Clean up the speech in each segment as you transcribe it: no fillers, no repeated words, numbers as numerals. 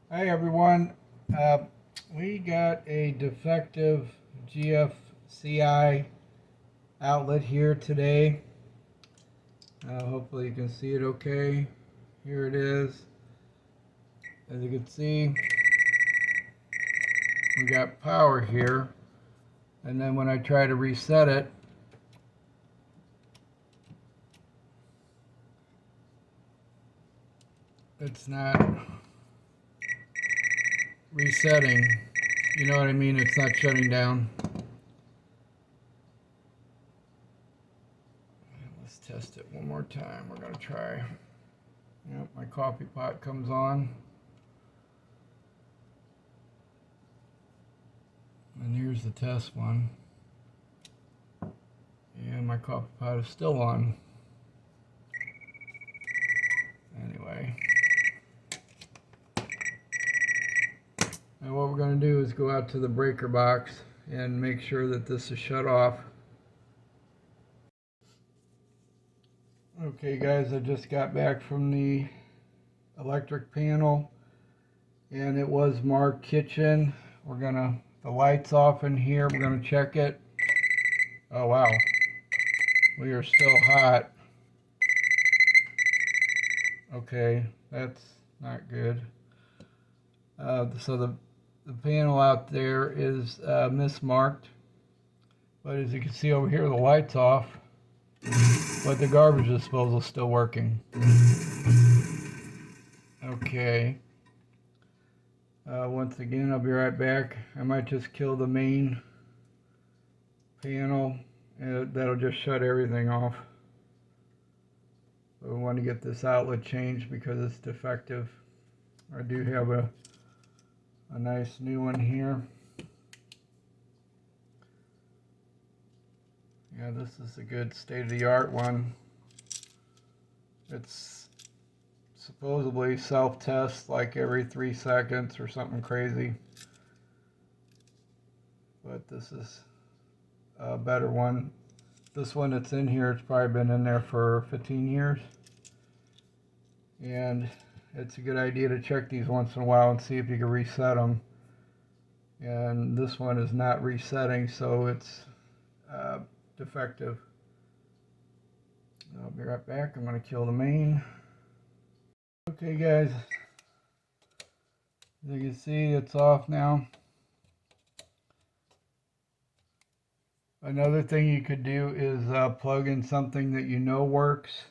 Hi everyone. Uh, we got a defective GFCI outlet here today. Hopefully you can see it okay. Here it is. As you can see, we got power here. And then when I try to reset it, it's not resetting. You know what I mean? It's not shutting down. Let's test it one more time. We're going to try. Yep, my coffee pot comes on. And here's the test one. And my coffee pot is still on. Anyway. And what we're going to do is go out to the breaker box and make sure that this is shut off. Okay guys, I just got back from the electric panel and it was marked kitchen. The light's off in here. We're gonna check it. Oh wow, we are still hot. Okay, that's not good. So the panel out there is mismarked, but as you can see over here, the light's off, but the garbage disposal is still working. Okay. Once again, I'll be right back. I might just kill the main panel. That'll just shut everything off. But we want to get this outlet changed because it's defective. I do have a nice new one here. Yeah, this is a good state-of-the-art one. It's supposedly self-tests like every 3 seconds or something crazy. But this is a better one. This one that's in here, it's probably been in there for 15 years. And it's a good idea to check these once in a while and see if you can reset them. And this one is not resetting, so it's defective. I'll be right back. I'm going to kill the main. Okay guys, as you can see, it's off now. Another thing you could do is plug in something that you know works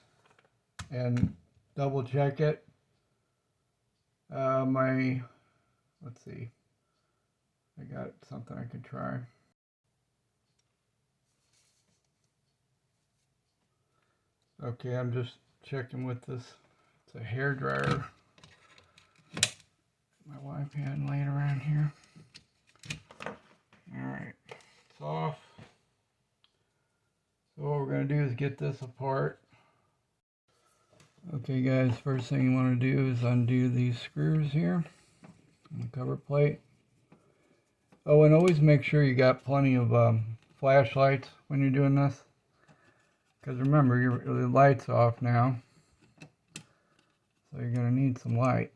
and double check it. Let's see, I got something I could try. Okay, I'm just checking with this. It's a hair dryer. My wife had laying around here. Alright, it's off. So what we're going to do is get this apart. Okay guys, first thing you want to do is undo these screws here on the cover plate. Oh, and always make sure you got plenty of flashlights when you're doing this. Because remember, the light's off now. So you're going to need some light.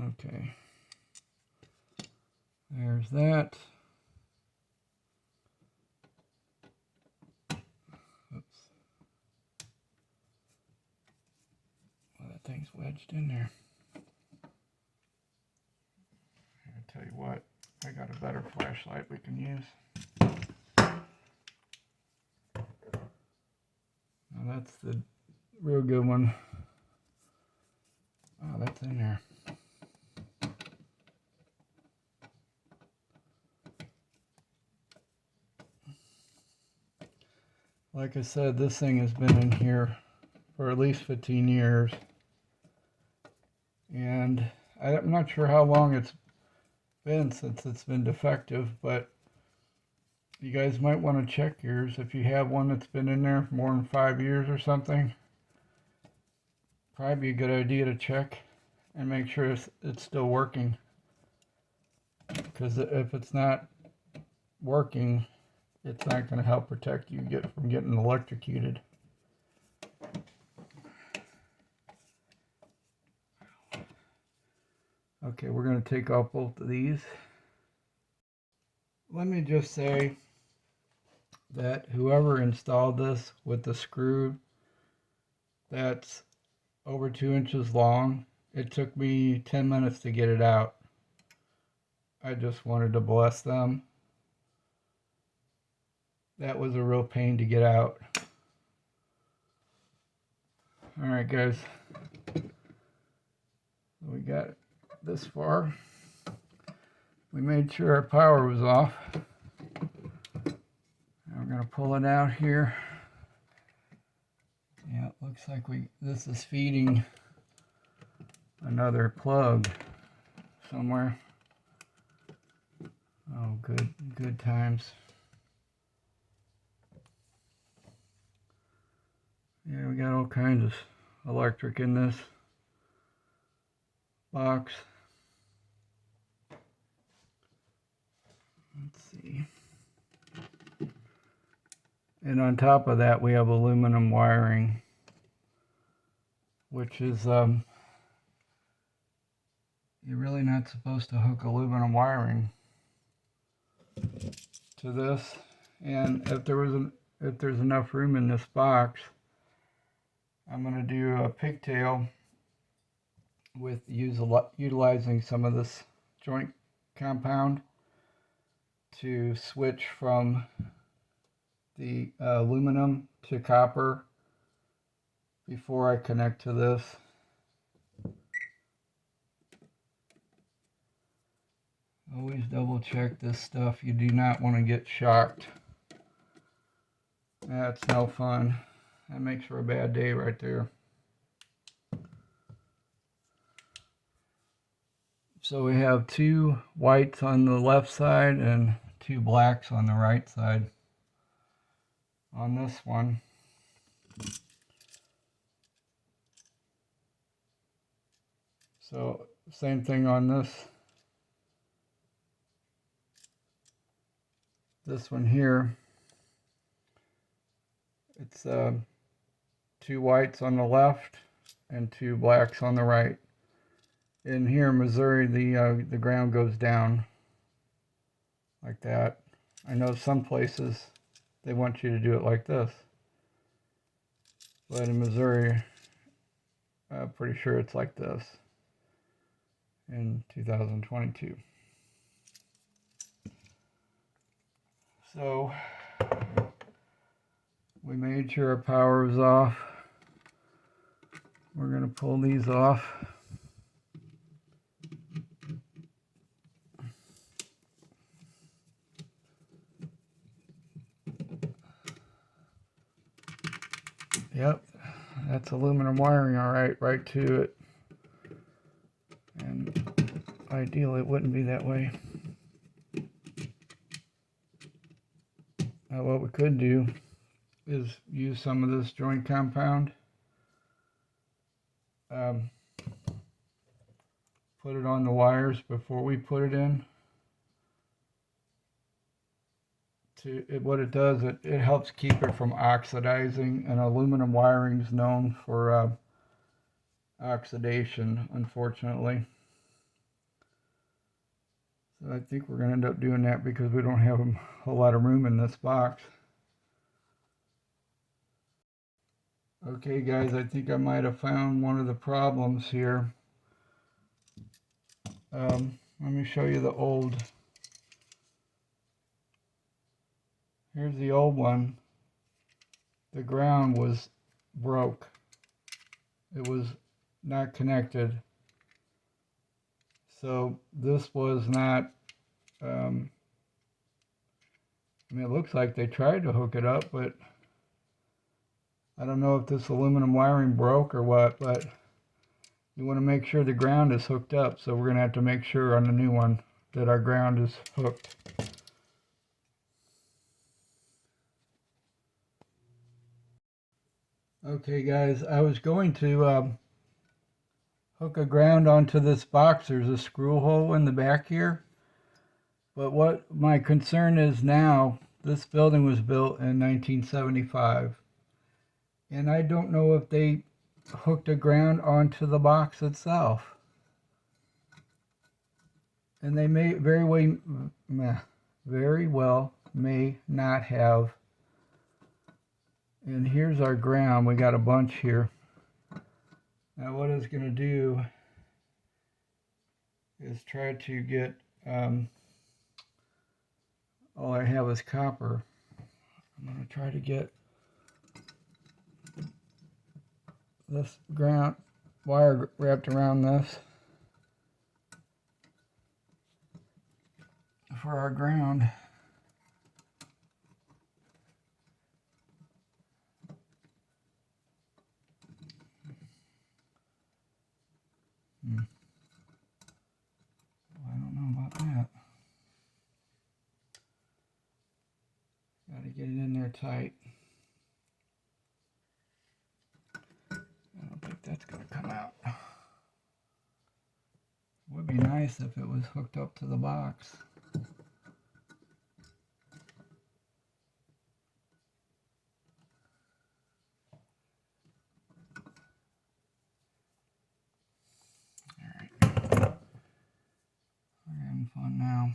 Okay. There's that. Oops. Well, that thing's wedged in there. I'll tell you what, I got a better flashlight we can use. Now that's the real good one. Oh, that's in there. Like I said, this thing has been in here for at least 15 years. And I'm not sure how long it's been since it's been defective, but you guys might want to check yours if you have one that's been in there for more than 5 years or something. Probably be a good idea to check and make sure it's still working. because if it's not working, it's not going to help protect you from getting electrocuted. Okay, we're going to take off both of these. Let me just say that whoever installed this with the screw that's over 2 inches long, it took me 10 minutes to get it out. I just wanted to bless them. That was a real pain to get out. Alright guys, we got this far. We made sure our power was off. Now we're going to pull it out here. Yeah, it looks like this is feeding another plug somewhere. Oh, good times. Yeah, we got all kinds of electric in this box. Let's see. And on top of that, we have aluminum wiring, which is, you're really not supposed to hook aluminum wiring to this. And if there's enough room in this box, I'm going to do a pigtail with utilizing some of this joint compound to switch from the aluminum to copper before I connect to this. Always double check this stuff. You do not want to get shocked. That's no fun. That makes for a bad day right there. So we have 2 whites on the left side and 2 blacks on the right side on this one. So same thing on this one here. It's 2 whites on the left and 2 blacks on the right. In here in Missouri, the ground goes down like that. I know some places they want you to do it like this, but in Missouri, I'm pretty sure it's like this in 2022. So we made sure our power was off. We're going to pull these off. Yep, that's aluminum wiring, all right, right to it. And ideally it wouldn't be that way. Now what we could do is use some of this joint compound. Put it on the wires before we put it in. What it does, it helps keep it from oxidizing, and aluminum wiring is known for oxidation, unfortunately. So I think we're going to end up doing that because we don't have a whole lot of room in this box. Okay guys, I think I might have found one of the problems here. Let me show you the old. Here's the old one. The ground was broke. It was not connected. So this was not, I mean, it looks like they tried to hook it up, but I don't know if this aluminum wiring broke or what, but you want to make sure the ground is hooked up. So we're going to have to make sure on the new one that our ground is hooked. Okay guys, I was going to hook a ground onto this box. There's a screw hole in the back here, But what my concern is now, this building was built in 1975. And I don't know if they hooked a ground onto the box itself. And they may very well may not have. And here's our ground. We got a bunch here. Now what it's going to do is try to get, all I have is copper. I'm going to try to get this ground wire wrapped around this for our ground. Well, I don't know about that. Got to get it in there tight. I don't think that's going to come out. Would be nice if it was hooked up to the box. Alright. We're having fun now.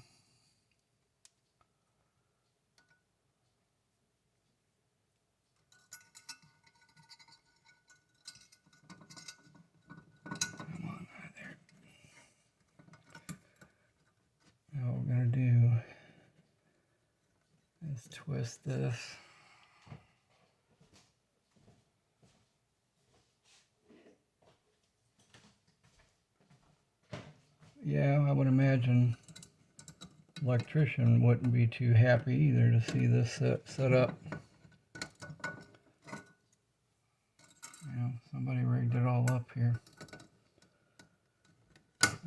Come on, right there. Now what we're going to do is twist this. Yeah, I would imagine electrician wouldn't be too happy either to see this set up. You know, somebody rigged it all up here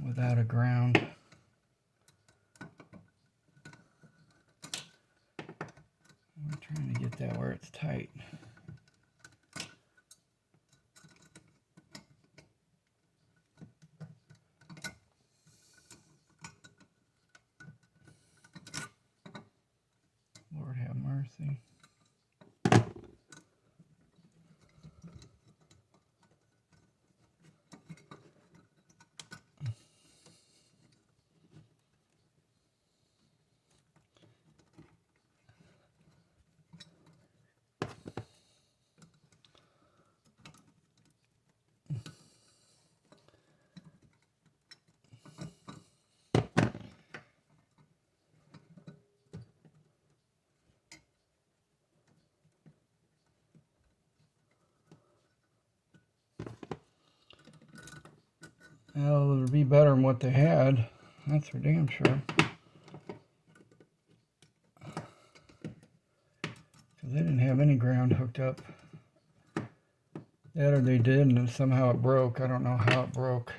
without a ground. We're trying to get that where it's tight. Lord have mercy. Well, it'll be better than what they had. That's for damn sure. Because they didn't have any ground hooked up. That or they did and somehow it broke. I don't know how it broke.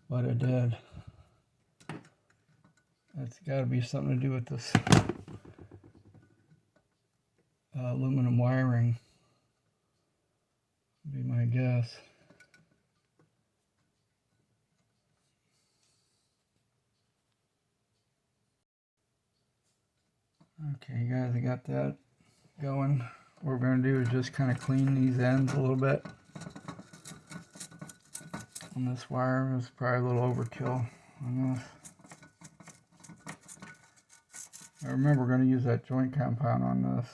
But it did. That's got to be something to do with this aluminum wiring. Would be my guess. Okay, guys, I got that going. What we're going to do is just kind of clean these ends a little bit. On this wire, it's probably a little overkill on this. I remember we're going to use that joint compound on this.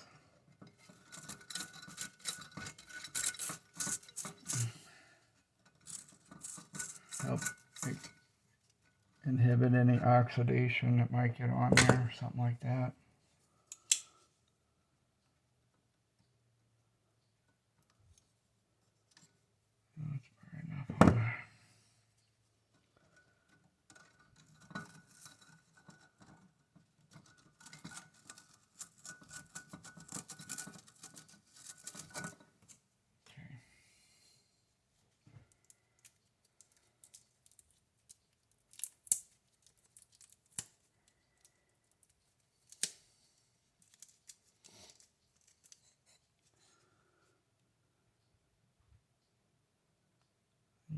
Help inhibit any oxidation that might get on there or something like that. That's probably enough on there.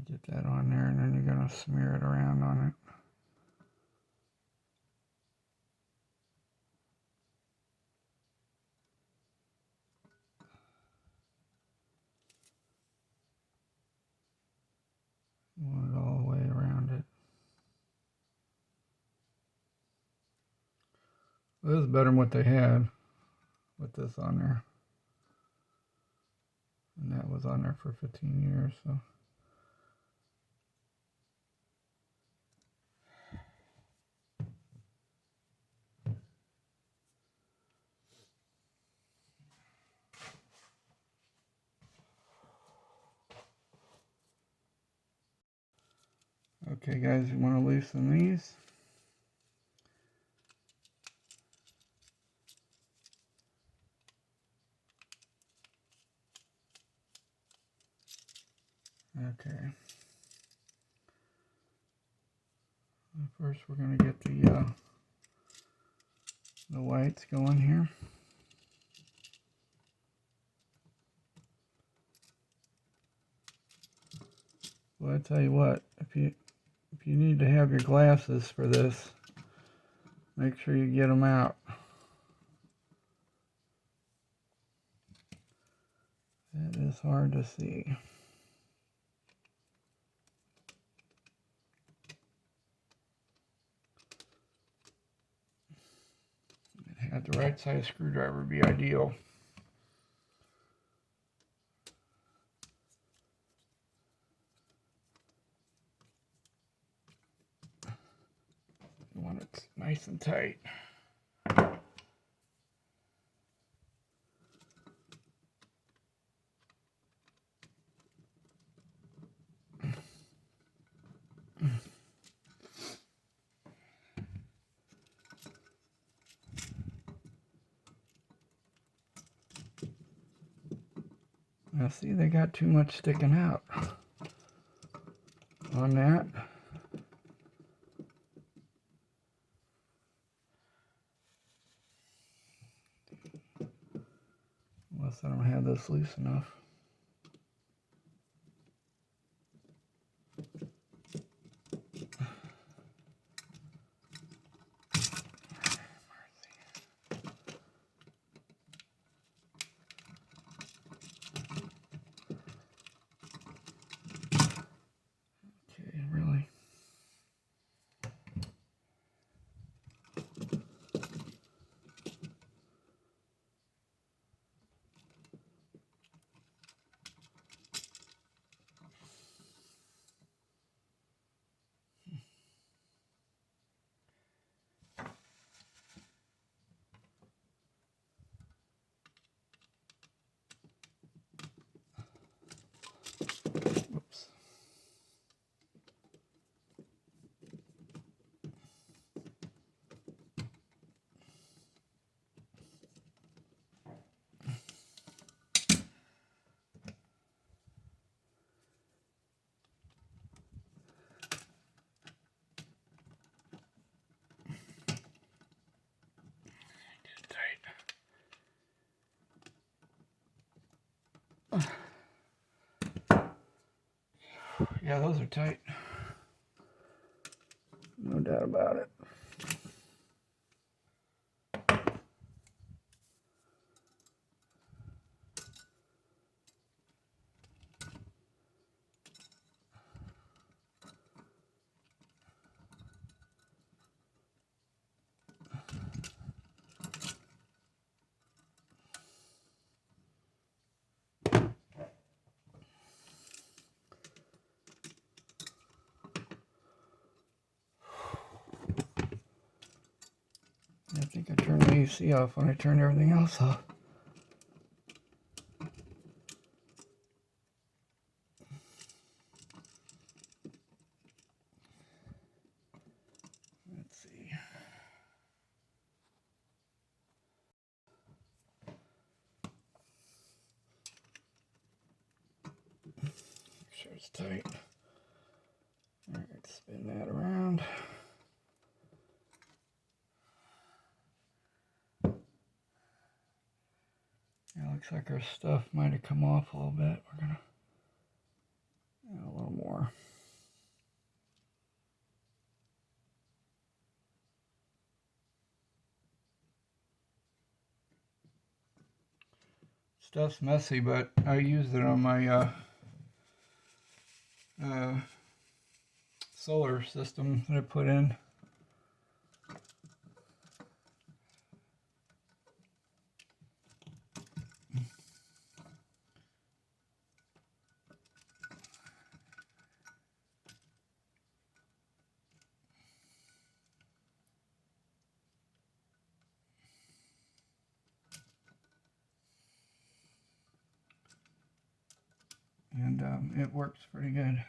Get that on there and then you're going to smear it around on it. So this is better than what they had with this on there. And that was on there for 15 years, so. Okay guys, you want to loosen these. Okay. First we're going to get the whites going here. Well, I tell you what, if you need to have your glasses for this, make sure you get them out. It is hard to see. Have the right size screwdriver be ideal. You want it nice and tight. Now see, they got too much sticking out on that. Unless I don't have this loose enough. Okay, really. Whoops. Yeah, those are tight. No doubt about it. I think I turned the AC off when I turned everything else off. Let's see. Make sure it's tight. All right, spin that around. Yeah, looks like our stuff might have come off a little bit. We're gonna add a little more. Stuff's messy, but I used it on my solar system that I put in. and it works pretty good.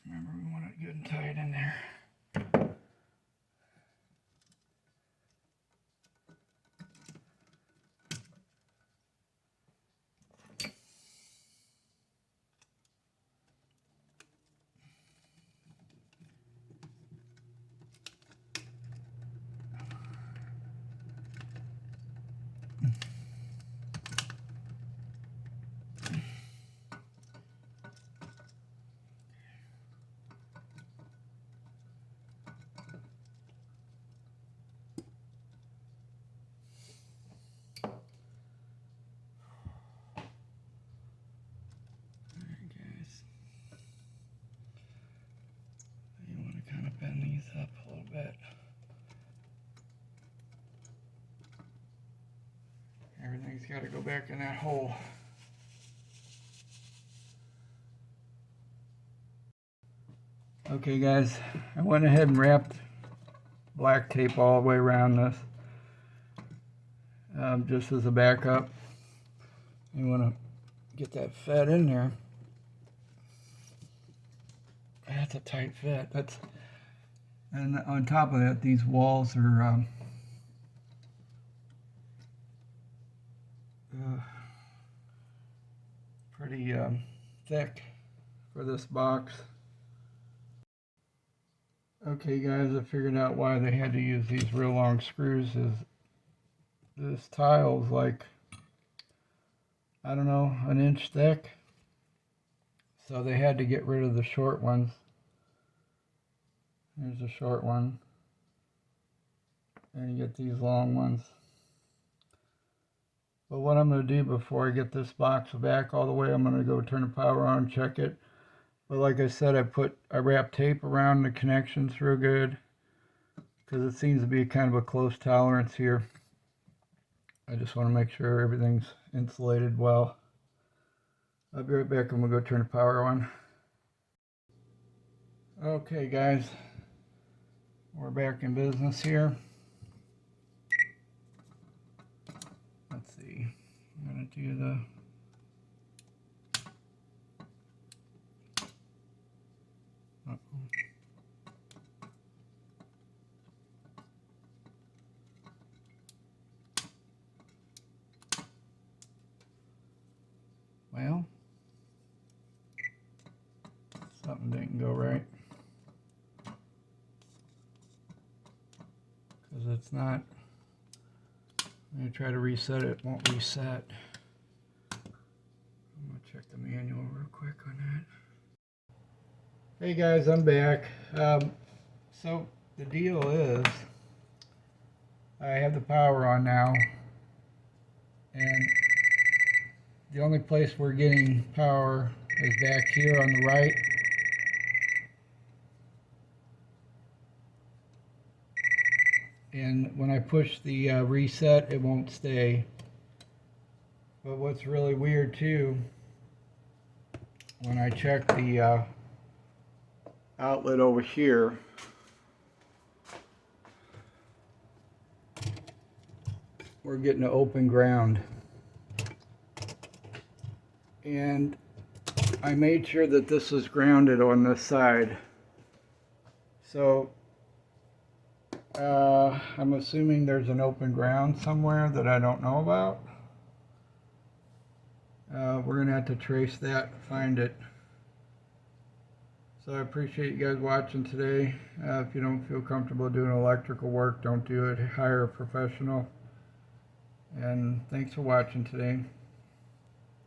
Remember, we want it good and tight in there. Bend these up a little bit. Everything's got to go back in that hole. Okay guys, I went ahead and wrapped black tape all the way around this, just as a backup. You want to get that fed in there. That's a tight fit. And on top of that, these walls are pretty thick for this box. Okay guys, I figured out why they had to use these real long screws. Is this tile's like, I don't know, an inch thick, so they had to get rid of the short ones. Here's a short one, and you get these long ones. But what I'm going to do before I get this box back all the way, I'm going to go turn the power on, check it. But like I said, I wrapped tape around the connections real good, because it seems to be kind of a close tolerance here. I just want to make sure everything's insulated well. I'll be right back. I'm going to go turn the power on. Okay guys, we're back in business here. Let's see, I'm going to do the well, something didn't go right, because it's not. I'm going to try to reset it. It won't reset. I'm going to check the manual real quick on that. Hey guys, I'm back. So the deal is, I have the power on now, and the only place we're getting power is back here on the right. And when I push the reset, it won't stay. But what's really weird too, when I check the outlet over here, we're getting an open ground. And I made sure that this was grounded on this side. So I'm assuming there's an open ground somewhere that I don't know about. We're going to have to trace that, find it. So I appreciate you guys watching today. If you don't feel comfortable doing electrical work, don't do it. Hire a professional. And thanks for watching today.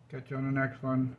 Catch you on the next one.